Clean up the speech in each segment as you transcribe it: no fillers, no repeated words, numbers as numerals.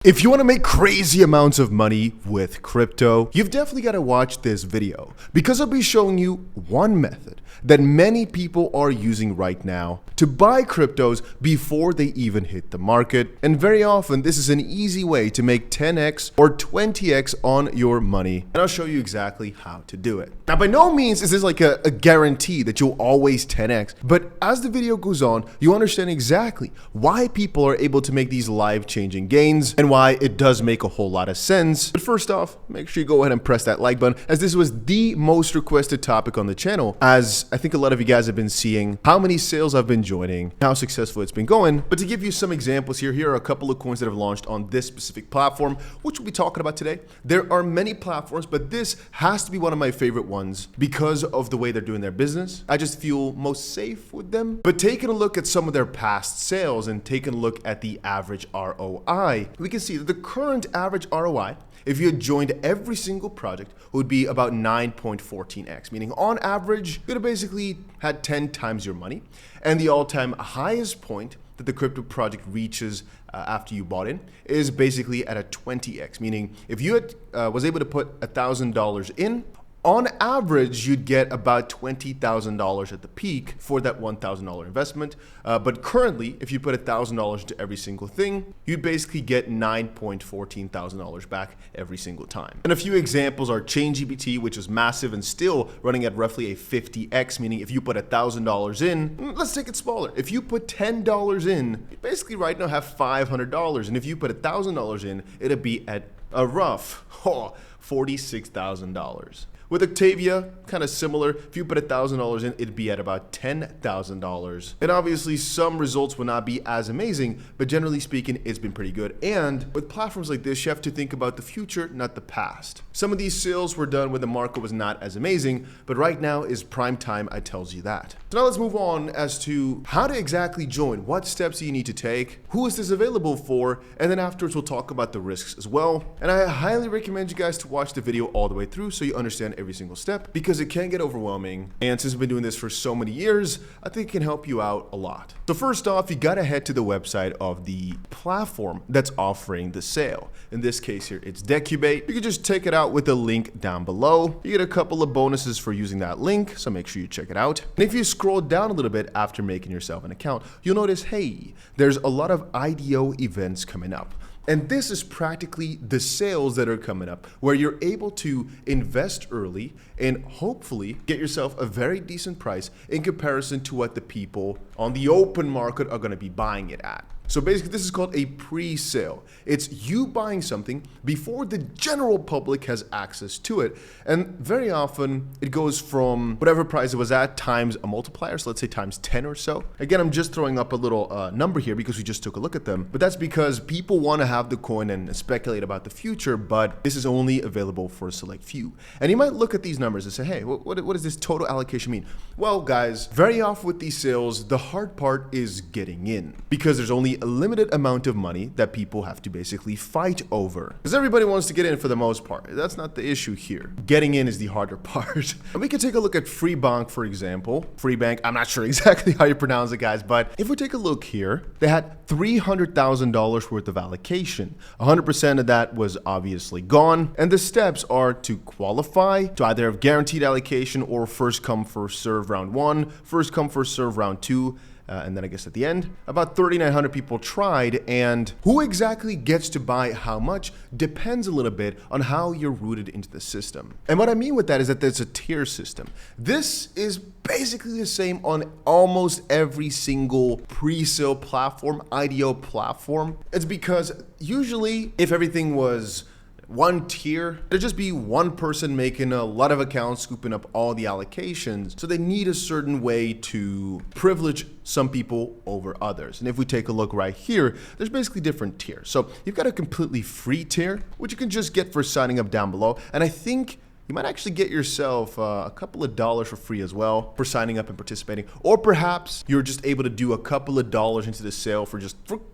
If you want to make crazy amounts of money with crypto, you've definitely got to watch this video because I'll be showing you one method that many people are using right now to buy cryptos before they even hit the market. And very often this is an easy way to make 10x or 20x on your money. And I'll show you exactly how to do it. Now, by no means is this like a guarantee that you'll always 10x, but as the video goes on, you understand exactly why people are able to make these life-changing gains and why it does make a whole lot of sense. But first off, make sure you go ahead and press that like button, as this was the most requested topic on the channel, as I think a lot of you guys have been seeing how many sales I've been joining, how successful it's been going. But to give you some examples here are a couple of coins that have launched on this specific platform, which we'll be talking about today. There are many platforms, but this has to be one of my favorite ones because of the way they're doing their business. I just feel most safe with them. But taking a look at some of their past sales and taking a look at the average ROI, we can see that the current average ROI, if you had joined every single project, would be about 9.14x, meaning on average, you would have basically had 10 times your money. And the all-time highest point that the crypto project reaches after you bought in is basically at a 20x, meaning if you had, was able to put $1,000 in, on average, you'd get about $20,000 at the peak for that $1,000 investment. But currently, if you put $1,000 into every single thing, you'd basically get $9.14,000 back every single time. And a few examples are chaingpt, which is massive and still running at roughly a 50x, meaning if you put $1,000 in, let's take it smaller. If you put $10 in, you basically right now have $500. And if you put $1,000 in, it'd be at a rough $46,000. With Octavia, kind of similar. If you put $1,000 in, it'd be at about $10,000. And obviously some results will not be as amazing, but generally speaking, it's been pretty good. And with platforms like this, you have to think about the future, not the past. Some of these sales were done when the market was not as amazing, but right now is prime time, I tells you that. So now let's move on as to how to exactly join. What steps do you need to take? Who is this available for? And then afterwards, we'll talk about the risks as well. And I highly recommend you guys to watch the video all the way through so you understand every single step, because it can get overwhelming. And since I've been doing this for so many years, I think it can help you out a lot. So first off, you gotta head to the website of the platform that's offering the sale. In this case here, it's Decubate. You can just check it out with the link down below. You get a couple of bonuses for using that link, so make sure you check it out. And if you scroll down a little bit after making yourself an account, you'll notice, hey, there's a lot of IDO events coming up. And this is practically the sales that are coming up, where you're able to invest early and hopefully get yourself a very decent price in comparison to what the people on the open market are going to be buying it at. So basically, this is called a pre-sale. It's you buying something before the general public has access to it. And very often, it goes from whatever price it was at times a multiplier. So let's say times 10 or so. Again, I'm just throwing up a little number here because we just took a look at them. But that's because people want to have the coin and speculate about the future, but this is only available for a select few. And you might look at these numbers and say, hey, what does this total allocation mean? Well, guys, very often with these sales, the hard part is getting in, because there's only a limited amount of money that people have to basically fight over. Because everybody wants to get in for the most part. That's not the issue here. Getting in is the harder part. And we can take a look at BONK, for example. BONK, I'm not sure exactly how you pronounce it, guys, but if we take a look here, they had $300,000 worth of allocation. 100% of that was obviously gone. And the steps are to qualify, to either have guaranteed allocation or first come, first serve round 1, first come, first serve round 2. And then I guess at the end, about 3,900 people tried, and who exactly gets to buy how much depends a little bit on how you're rooted into the system. And what I mean with that is that there's a tier system. This is basically the same on almost every single pre-sale platform, IDO platform. It's because usually if everything was one tier, there'd just be one person making a lot of accounts, scooping up all the allocations. So they need a certain way to privilege some people over others. And if we take a look right here, there's basically different tiers. So you've got a completely free tier, which you can just get for signing up down below. And I think you might actually get yourself a couple of dollars for free as well for signing up and participating. Or perhaps you're just able to do a couple of dollars into the sale for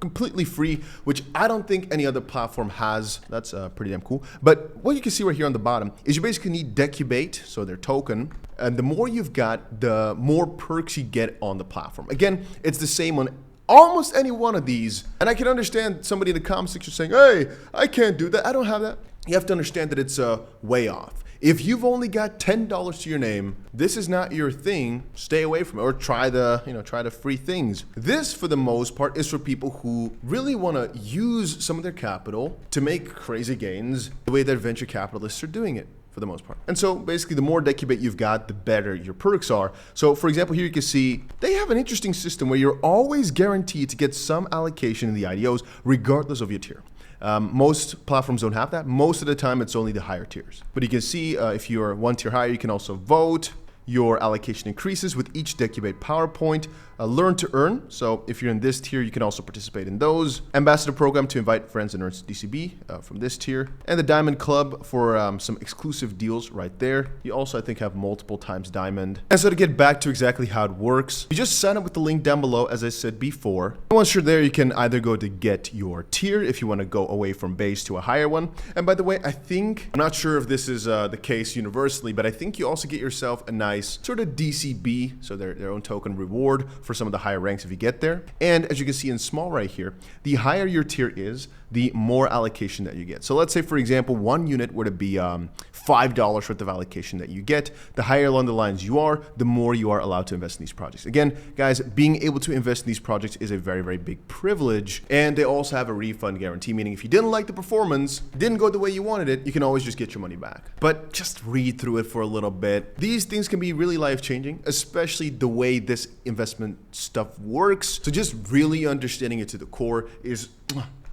completely free, which I don't think any other platform has. That's pretty damn cool. But what you can see right here on the bottom is you basically need Decubate, so their token. And the more you've got, the more perks you get on the platform. Again, it's the same on almost any one of these. And I can understand somebody in the comment section saying, hey, I can't do that. I don't have that. You have to understand that it's way off. If you've only got $10 to your name, this is not your thing. Stay away from it, or try the free things. This, for the most part, is for people who really want to use some of their capital to make crazy gains the way that venture capitalists are doing it, for the most part. And so basically, the more Decubate you've got, the better your perks are. So for example, here you can see they have an interesting system where you're always guaranteed to get some allocation in the IDOs regardless of your tier. Most platforms don't have that. Most of the time, it's only the higher tiers. But you can see if you're one tier higher, you can also vote. Your allocation increases with each Decubate PowerPoint. Learn to earn. So if you're in this tier, you can also participate in those. Ambassador program to invite friends and earn DCB from this tier. And the Diamond Club for some exclusive deals right there. You also, I think, have multiple times Diamond. And so to get back to exactly how it works, you just sign up with the link down below, as I said before. Once you're there, you can either go to get your tier if you want to go away from base to a higher one. And by the way, I'm not sure if this is the case universally, but I think you also get yourself a nice sort of DCB, so their own token reward for some of the higher ranks if you get there. And as you can see in small right here, the higher your tier is, the more allocation that you get. So let's say, for example, one unit were to be $5 worth of allocation that you get. The higher along the lines you are, the more you are allowed to invest in these projects. Again, guys, being able to invest in these projects is a very, very big privilege. And they also have a refund guarantee, meaning if you didn't like the performance, didn't go the way you wanted it, you can always just get your money back. But just read through it for a little bit. These things can be really life-changing, especially the way this investment stuff works. So just really understanding it to the core is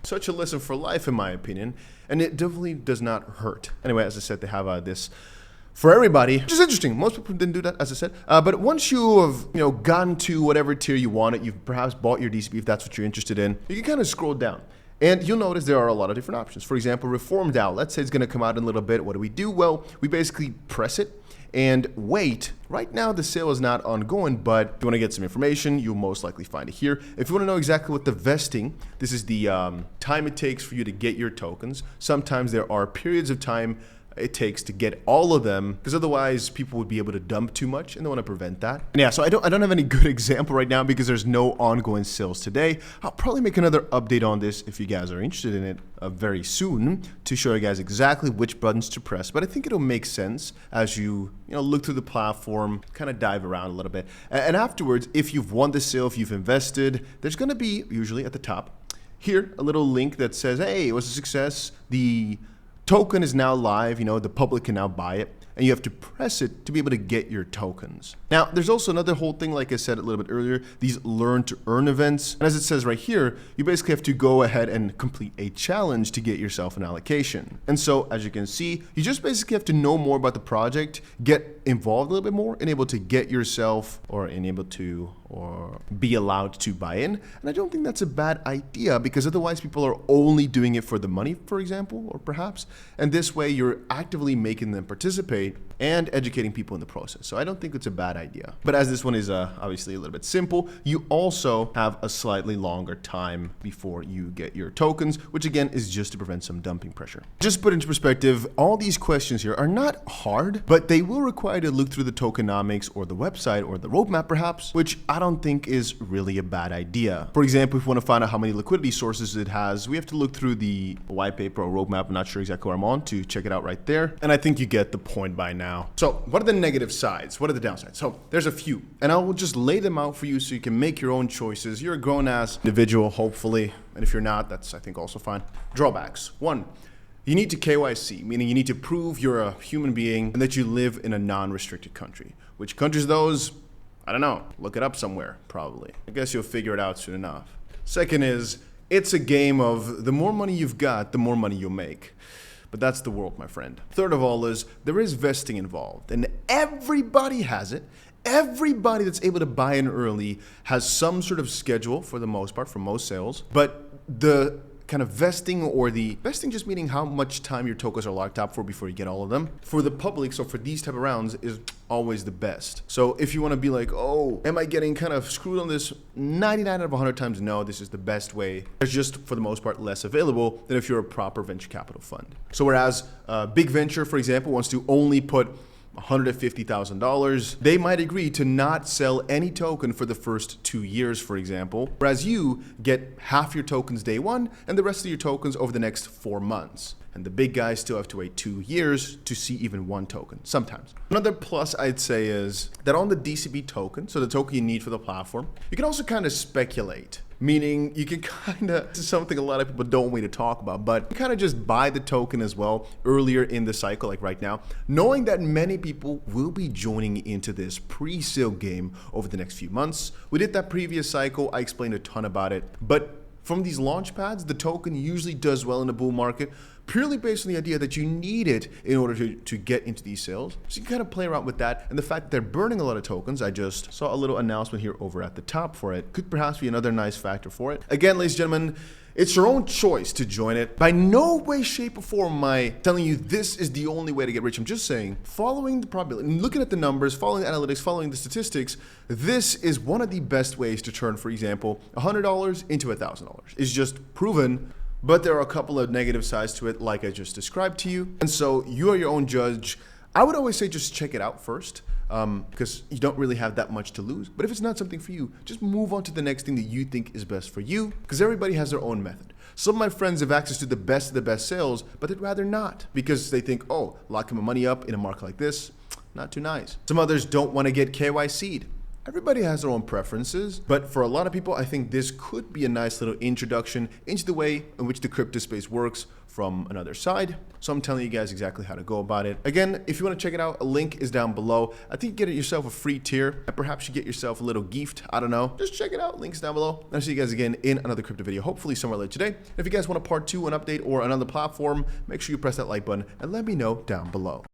such a lesson for life, in my opinion, and it definitely does not hurt. Anyway, as I said, they have this for everybody, which is interesting. Most people didn't do that, as I said. But once you have gotten to whatever tier you wanted, you've perhaps bought your DCB if that's what you're interested in, you can kind of scroll down. And you'll notice there are a lot of different options. For example, Reform DAO. Let's say it's going to come out in a little bit. What do? Well, we basically press it and wait. Right now, the sale is not ongoing, but if you want to get some information, you'll most likely find it here. If you want to know exactly what the vesting, this is the time it takes for you to get your tokens. Sometimes there are periods of time it takes to get all of them, because otherwise people would be able to dump too much, and they want to prevent that. And yeah, so I don't have any good example right now because there's no ongoing sales today. I'll probably make another update on this if you guys are interested in it very soon to show you guys exactly which buttons to press. But I think it'll make sense as you look through the platform, kind of dive around a little bit. And afterwards, if you've won the sale, if you've invested, there's going to be usually at the top here a little link that says, hey, it was a success. The token is now live, the public can now buy it, and you have to press it to be able to get your tokens. Now, there's also another whole thing, like I said a little bit earlier, these learn to earn events. And as it says right here, you basically have to go ahead and complete a challenge to get yourself an allocation. And so, as you can see, you just basically have to know more about the project, get involved a little bit more, and able to get yourself or be allowed to buy in. And I don't think that's a bad idea, because otherwise people are only doing it for the money, for example, or perhaps. And this way you're actively making them participate and educating people in the process. So I don't think it's a bad idea. But as this one is obviously a little bit simple, you also have a slightly longer time before you get your tokens, which again is just to prevent some dumping pressure. Just to put into perspective, all these questions here are not hard, but they will require you to look through the tokenomics or the website or the roadmap perhaps, which I don't think is really a bad idea. For example, if we want to find out how many liquidity sources it has, we have to look through the white paper or roadmap. I'm not sure exactly where I'm on to check it out right there. And I think you get the point by now. So what are the negative sides? What are the downsides? So there's a few, and I will just lay them out for you so you can make your own choices. You're a grown-ass individual, hopefully. And if you're not, that's, I think, also fine. Drawbacks. 1, you need to KYC, meaning you need to prove you're a human being and that you live in a non-restricted country. Which countries those? I don't know. Look it up somewhere, probably. I guess you'll figure it out soon enough. Second is, it's a game of the more money you've got, the more money you'll make. But that's the world, my friend. Third of all is, there is vesting involved, and everybody has it. Everybody that's able to buy in early has some sort of schedule for the most part, for most sales. But the kind of vesting, or the vesting just meaning how much time your tokens are locked up for before you get all of them, for the public, so for these type of rounds, is always the best. So if you want to be like, oh, am I getting kind of screwed on this? 99 out of 100 times, no, this is the best way. There's just, for the most part, less available than if you're a proper venture capital fund. So whereas big venture, for example, wants to only put $150,000, they might agree to not sell any token for the first 2 years, for example, whereas you get half your tokens day one and the rest of your tokens over the next 4 months. And the big guys still have to wait 2 years to see even one token, sometimes. Another plus I'd say is that on the DCB token, so the token you need for the platform, you can also kind of speculate. Meaning you can kind of, this is something a lot of people don't want me to talk about, but you kind of just buy the token as well earlier in the cycle, like right now, knowing that many people will be joining into this pre-sale game over the next few months. We did that previous cycle. I explained a ton about it, but from these launch pads, the token usually does well in the bull market, purely based on the idea that you need it in order to get into these sales. So you can kind of play around with that. And the fact that they're burning a lot of tokens, I just saw a little announcement here over at the top for it, could perhaps be another nice factor for it. Again, ladies and gentlemen, it's your own choice to join it. By no way, shape, or form am I telling you this is the only way to get rich. I'm just saying, following the probability, looking at the numbers, following the analytics, following the statistics, this is one of the best ways to turn, for example, $100 into $1,000. It's just proven. But there are a couple of negative sides to it, like I just described to you. And so you are your own judge. I would always say just check it out first, because you don't really have that much to lose. But if it's not something for you, just move on to the next thing that you think is best for you, because everybody has their own method. Some of my friends have access to the best of the best sales, but they'd rather not, because they think, oh, locking my money up in a market like this, not too nice. Some others don't want to get KYC'd. Everybody has their own preferences, but for a lot of people, I think this could be a nice little introduction into the way in which the crypto space works from another side. So I'm telling you guys exactly how to go about it. Again, if you want to check it out, a link is down below. I think you get yourself a free tier, and perhaps you get yourself a little gift. I don't know. Just check it out. Links down below. And I'll see you guys again in another crypto video, hopefully somewhere later today. And if you guys want a part 2, an update, or another platform, make sure you press that like button and let me know down below.